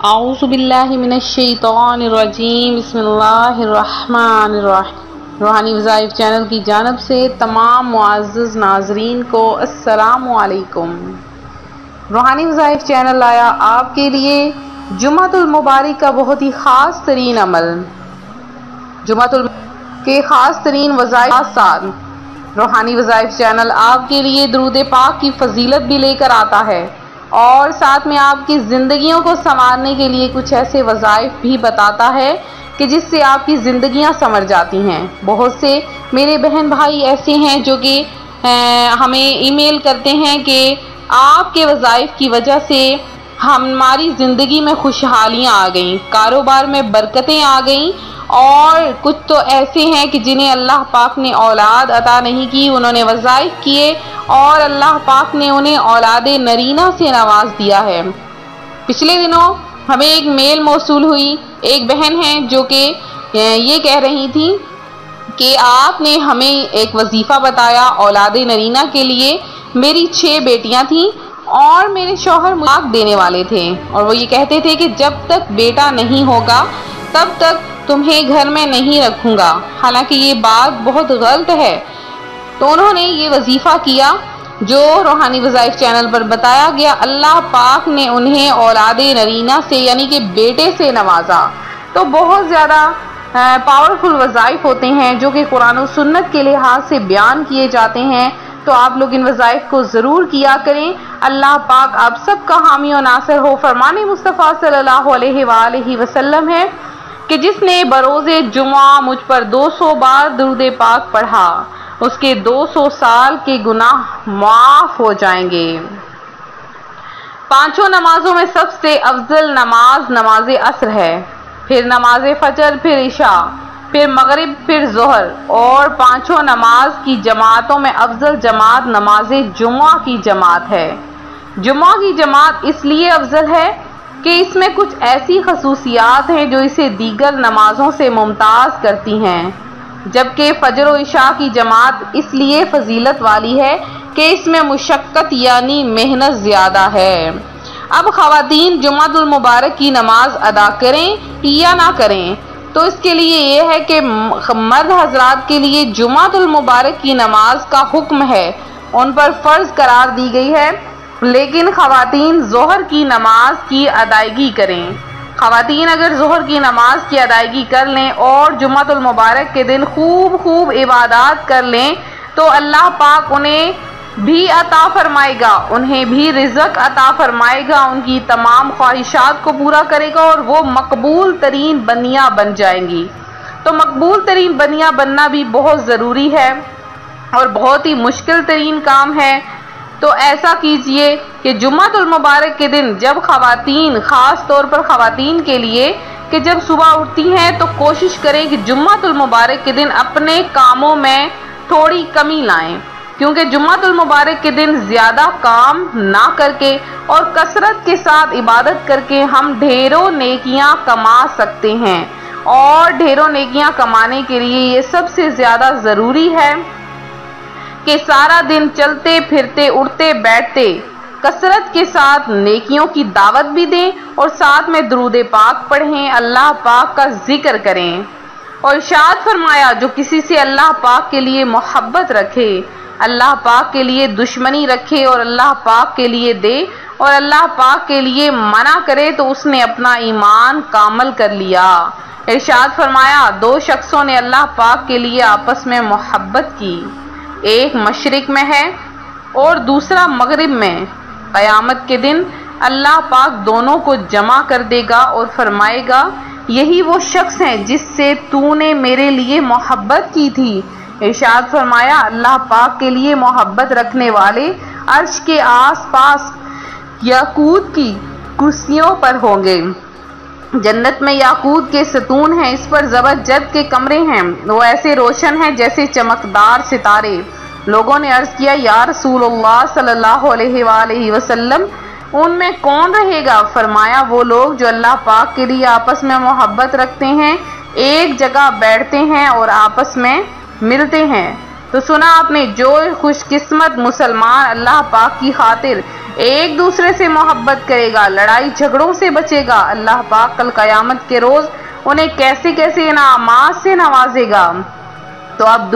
आऊज़ुबिल्लाहि मिनश्शैतानिर्रजीम बिस्मिल्लाहिर्रहमानिर्रहीम। रूहानी वज़ाइफ चैनल की जानब से तमाम मुअज़्ज़ज़ नाज़रीन को अस्सलामु अलैकुम। रूहानी वज़ाइफ चैनल लाया आपके लिए जुमातुल मुबारक का बहुत ही ख़ास तरीन अमल, जुमातुल के ख़ास तरीन वज़ाइफ के साथ रूहानी वज़ाइफ चैनल आपके लिए दुरूद पाक की फजीलत भी लेकर आता है और साथ में आपकी ज़िंदगियों को संवारने के लिए कुछ ऐसे वज़ाइफ भी बताता है कि जिससे आपकी ज़िंदगियां संवर जाती हैं। बहुत से मेरे बहन भाई ऐसे हैं जो कि हमें ईमेल करते हैं कि आपके वज़ाइफ की वजह से हमारी ज़िंदगी में खुशहालियाँ आ गईं, कारोबार में बरकतें आ गईं, और कुछ तो ऐसे हैं कि जिन्हें अल्लाह पाक ने औलाद अता नहीं की, उन्होंने वज़ाइफ किए और अल्लाह पाक ने उन्हें औलाद नरीना से नवाज दिया है। पिछले दिनों हमें एक मेल मौसूल हुई, एक बहन है जो कि ये कह रही थी कि आपने हमें एक वजीफ़ा बताया औलाद नरीना के लिए। मेरी 6 बेटियां थीं और मेरे शौहर मुझे देने वाले थे और वो ये कहते थे कि जब तक बेटा नहीं होगा तब तक तुम्हें घर में नहीं रखूंगा। हालांकि ये बात बहुत गलत है। तो उन्होंने ये वजीफ़ा किया जो रूहानी वज़ाइफ चैनल पर बताया गया। अल्लाह पाक ने उन्हें औलाद नरीना से यानी कि बेटे से नवाजा। तो बहुत ज़्यादा पावरफुल वज़ाइफ होते हैं जो कि कुरान और सुन्नत के लिहाज से बयान किए जाते हैं। तो आप लोग इन वज़ाइफ को ज़रूर किया करें। अल्लाह पाक आप सबका हामी और नासर हो। फरमाने मुस्तफ़ा सल्लल्लाहु अलैहि वसल्लम है कि जिसने बरोज़े जुमा मुझ पर 200 बार दुरूद पाक पढ़ा उसके 200 साल के गुनाह माफ हो जाएंगे। 5 नमाजों में सबसे अफजल नमाज नमाज असर है, फिर नमाज फजर, फिर इशा, फिर मगरिब, फिर जोहर, और 5 नमाज की जमातों में अफजल जमात नमाज जुमा की जमात है। जुमा की जमात इसलिए अफजल है कि इसमें कुछ ऐसी खसूसियात हैं जो इसे दीगर नमाजों से मुमताज़ करती हैं, जबकि फजर और इशा की जमात इसलिए फजीलत वाली है कि इसमें मुशक्क़त यानी मेहनत ज़्यादा है। अब ख़वातीन जुमातुल मुबारक की नमाज अदा करें या ना करें, तो इसके लिए ये है कि मर्द हजरात के लिए जुमातुल मुबारक की नमाज का हुक्म है, उन पर फ़र्ज़ करार दी गई है, लेकिन ख़वातीन ज़ोहर की नमाज की अदायगी करें। ख़वातीन अगर ज़ोहर की नमाज की अदायगी कर लें और जुमातुल मुबारक के दिन खूब इबादत कर लें तो अल्लाह पाक उन्हें भी अता फरमाएगा, उन्हें भी रिज़्क़ अता फरमाएगा, उनकी तमाम ख्वाहिशात को पूरा करेगा और वो मकबूल तरीन बनिया बन जाएंगी। तो मकबूल तरीन बनिया बनना भी बहुत ज़रूरी है और बहुत ही मुश्किल तरीन काम है। तो ऐसा कीजिए कि जुम्मातुल मुबारक के दिन जब ख़वातीन, ख़ास तौर पर ख़वातीन के लिए, कि जब सुबह उठती हैं तो कोशिश करें कि जुम्मातुल मुबारक के दिन अपने कामों में थोड़ी कमी लाएं, क्योंकि जुम्मातुल मुबारक के दिन ज़्यादा काम ना करके और कसरत के साथ इबादत करके हम ढेरों नेकियां कमा सकते हैं। और ढेरों नेकियां कमाने के लिए ये सबसे ज़्यादा ज़रूरी है कि सारा दिन चलते फिरते उठते बैठते कसरत के साथ नेकियों की दावत भी दें और साथ में दुरूद पाक पढ़ें, अल्लाह पाक का जिक्र करें। और इरशाद फरमाया जो किसी से अल्लाह पाक के लिए मोहब्बत रखे, अल्लाह पाक के लिए दुश्मनी रखे और अल्लाह पाक के लिए दे और अल्लाह पाक के लिए मना करे तो उसने अपना ईमान कामल कर लिया। इरशाद फरमाया 2 शख्सों ने अल्लाह पाक के लिए आपस में मोहब्बत की, एक मशरिक में है और दूसरा मगरिब में। क़यामत के दिन अल्लाह पाक दोनों को जमा कर देगा और फरमाएगा यही वो शख्स हैं जिससे तूने मेरे लिए मोहब्बत की थी। इरशाद फरमाया अल्लाह पाक के लिए मोहब्बत रखने वाले अर्श के आसपास याकूत की कुर्सियों पर होंगे। जन्नत में याकूत के सतून हैं, इस पर ज़बरजद के कमरे हैं, वो ऐसे रोशन हैं जैसे चमकदार सितारे। लोगों ने अर्ज़ किया या रसूलुल्लाह सल्लल्लाहु अलैहि वसल्लम उनमें कौन रहेगा? फरमाया वो लोग जो अल्लाह पाक के लिए आपस में मोहब्बत रखते हैं, एक जगह बैठते हैं और आपस में मिलते हैं। तो सुना आपने, जो खुशकिस्मत मुसलमान अल्लाह पाक की खातिर एक दूसरे से मोहब्बत करेगा, लड़ाई झगड़ों से बचेगा, अल्लाह पाक कल क़यामत के रोज उन्हें कैसे कैसे इनामात से नवाजेगा। तो अब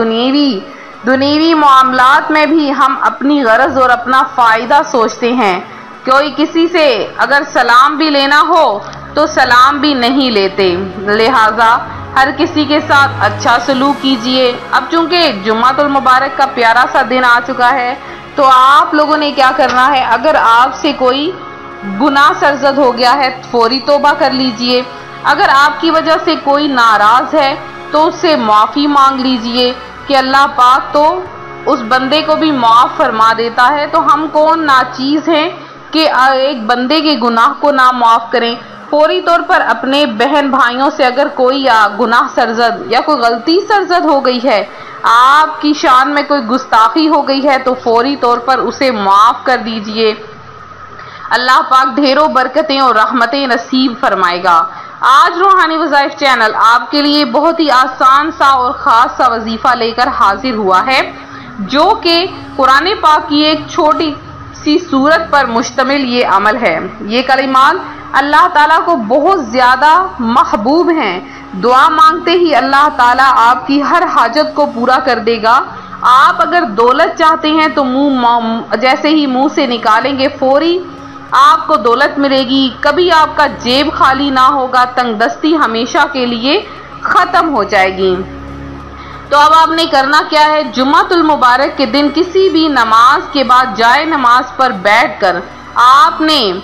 दुनियावी मामलात में भी हम अपनी गरज और अपना फ़ायदा सोचते हैं। कोई किसी से अगर सलाम भी लेना हो तो सलाम भी नहीं लेते, लिहाजा हर किसी के साथ अच्छा सलूक कीजिए। अब चूंकि जुम्मातुल मुबारक का प्यारा सा दिन आ चुका है, तो आप लोगों ने क्या करना है, अगर आपसे कोई गुनाह सरजद हो गया है फौरी तौबा कर लीजिए। अगर आपकी वजह से कोई नाराज है तो उससे माफ़ी मांग लीजिए कि अल्लाह पाक तो उस बंदे को भी माफ़ फरमा देता है, तो हम कौन नाचीज़ हैं कि एक बंदे के गुनाह को ना माफ़ करें। फौरी तौर पर अपने बहन भाइयों से अगर कोई गुनाह सरजद या कोई गलती सरजद हो गई है, आपकी शान में कोई गुस्ताखी हो गई है, तो फौरी तौर पर उसे माफ़ कर दीजिए। अल्लाह पाक ढेरों बरकतें और रहमतें नसीब फरमाएगा। आज रूहानी वज़ाइफ चैनल आपके लिए बहुत ही आसान सा और ख़ास सा वजीफ़ा लेकर हाजिर हुआ है, जो कि कुरान पाक की एक छोटी सी सूरत पर मुश्तमिल ये अमल है। ये कलिमात अल्लाह ताला को बहुत ज़्यादा महबूब हैं। दुआ मांगते ही अल्लाह ताला आपकी हर हाजत को पूरा कर देगा। आप अगर दौलत चाहते हैं तो जैसे ही मुंह से निकालेंगे फौरी आपको दौलत मिलेगी। कभी आपका जेब खाली ना होगा, तंगदस्ती हमेशा के लिए ख़त्म हो जाएगी। तो अब आपने करना क्या है, जुम्मातुल मुबारक के दिन किसी भी नमाज के बाद जाए नमाज पर बैठकर आपने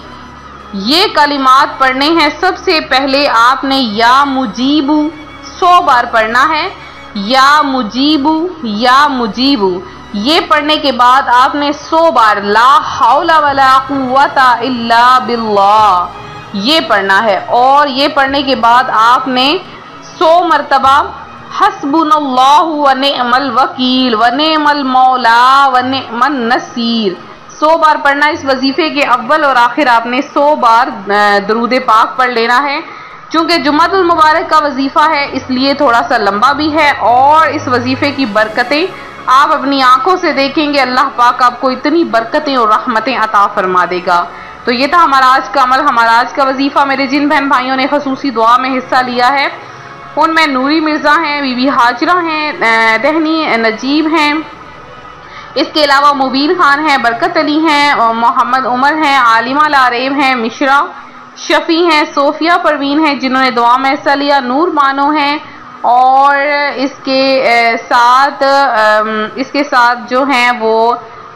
ये कलिमात पढ़ने हैं। सबसे पहले आपने या मुजीबू 100 बार पढ़ना है, या मुजीबू। ये पढ़ने के बाद आपने 100 बार ला हौला वला कुव्वता इल्ला बिल्लाह ये पढ़ना है। और ये पढ़ने के बाद आपने 100 मरतबा हस्बुनल्लाहु व निअमल वकील व निअमल मौला व निअमन नसीर 100 बार पढ़ना। इस वजीफे के अव्वल और आखिर आपने 100 बार दरूद पाक पढ़ लेना है। चूंकि जुम्मातुल मुबारक का वजीफा है इसलिए थोड़ा सा लंबा भी है, और इस वजीफे की बरकतें आप अपनी आंखों से देखेंगे। अल्लाह पाक आपको इतनी बरकतें और रहमतें अता फरमा देगा। तो ये था हमारा आज का अमल, हमारा आज का वजीफा। मेरे जिन बहन भाइयों ने खसूसी दुआ में हिस्सा लिया है उनमें नूरी मिर्ज़ा हैं, बीबी हाजरा हैं, दहनी नजीब हैं, इसके अलावा मुबीन खान हैं, बरकत अली हैं, और मोहम्मद उमर हैं, आलिमा लारेब हैं, मिश्रा शफ़ी हैं, सोफिया परवीन हैं जिन्होंने दुआ में हिस्सा लिया, नूर बानो हैं, और इसके साथ जो हैं वो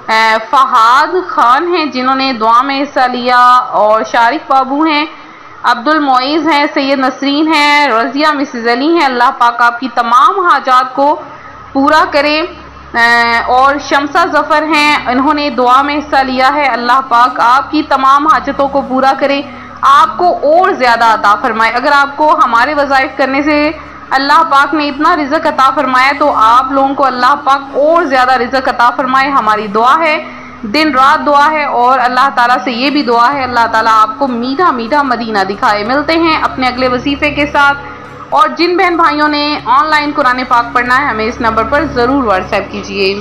फ़हाद खान हैं जिन्होंने दुआ में हिस्सा लिया, और शारिक बाबू हैं, अब्दुल मोइज़ हैं, सैयद नसरीन हैं, रज़िया मिसेज़ अली हैं। अल्लाह पाक आपकी तमाम हाजात को पूरा करे। और शमसा ज़फ़र हैं, इन्होंने दुआ में हिस्सा लिया है। अल्लाह पाक आपकी तमाम हाजतों को पूरा करे, आपको और ज़्यादा अता फरमाए। अगर आपको हमारे वज़ाइफ करने से अल्लाह पाक ने इतना रिज़्क़ अता फरमाया तो आप लोगों को अल्लाह पाक और ज़्यादा रिज़्क़ अता फरमाए। हमारी दुआ है, दिन रात दुआ है, और अल्लाह ताला से ये भी दुआ है अल्लाह ताला आपको मीठा मीठा मदीना दिखाए। मिलते हैं अपने अगले वजीफे के साथ। और जिन बहन भाइयों ने ऑनलाइन कुरान पाक पढ़ना है हमें इस नंबर पर ज़रूर व्हाट्सएप कीजिए।